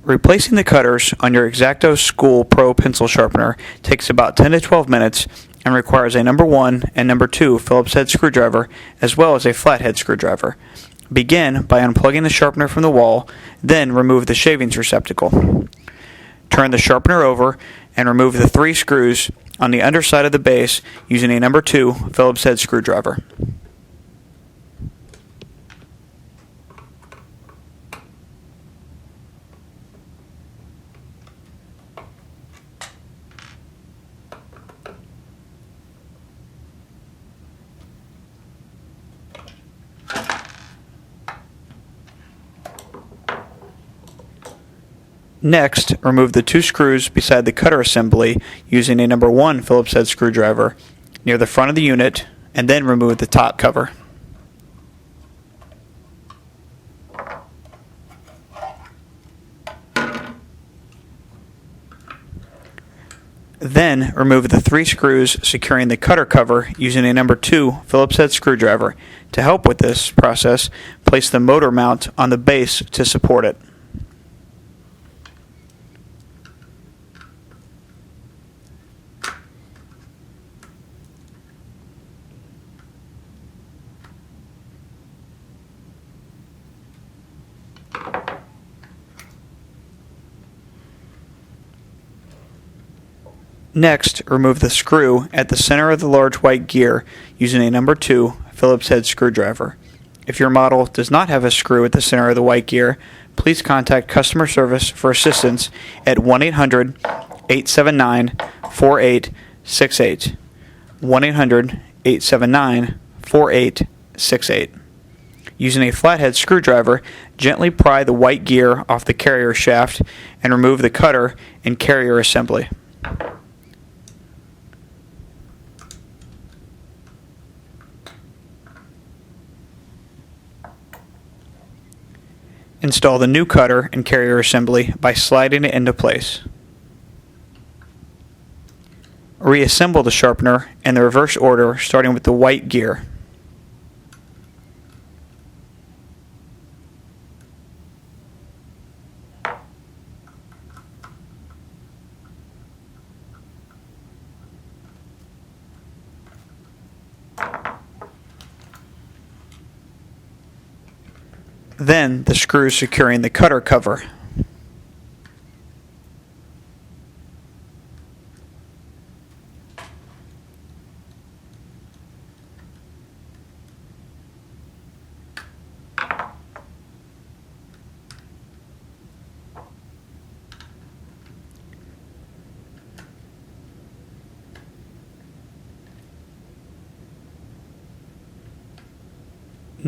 Replacing the cutters on your X-ACTO School Pro pencil sharpener takes about 10 to 12 minutes and requires a number 1 and number 2 Phillips head screwdriver as well as a flathead screwdriver. Begin by unplugging the sharpener from the wall, then remove the shavings receptacle. Turn the sharpener over and remove the 3 screws on the underside of the base using a number 2 Phillips head screwdriver. Next, remove the 2 screws beside the cutter assembly using a number 1 Phillips head screwdriver near the front of the unit, and then remove the top cover. Then, remove the 3 screws securing the cutter cover using a number 2 Phillips head screwdriver. To help with this process, place the motor mount on the base to support it. Next, remove the screw at the center of the large white gear using a number 2 Phillips head screwdriver. If your model does not have a screw at the center of the white gear, please contact customer service for assistance at 1-800-879-4868. 1-800-879-4868. Using a flathead screwdriver, gently pry the white gear off the carrier shaft and remove the cutter and carrier assembly. Install the new cutter and carrier assembly by sliding it into place. Reassemble the sharpener in the reverse order, starting with the white gear. Then the screws securing the cutter cover.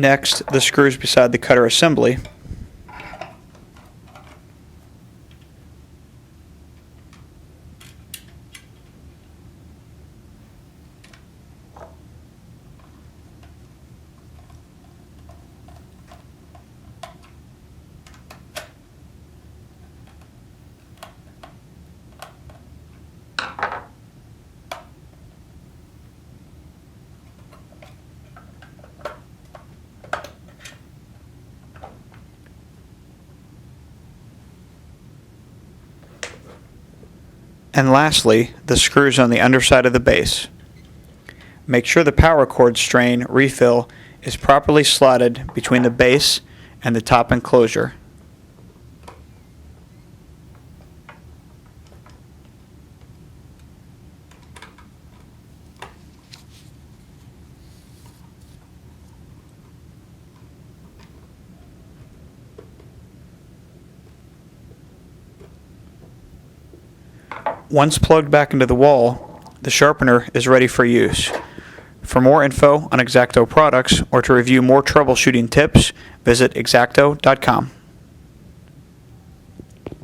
Next, the screws beside the cutter assembly. And lastly, the screws on the underside of the base. Make sure the power cord strain refill is properly slotted between the base and the top enclosure. Once plugged back into the wall, the sharpener is ready for use. For more info on X-ACTO products or to review more troubleshooting tips, visit X-ACTO.com.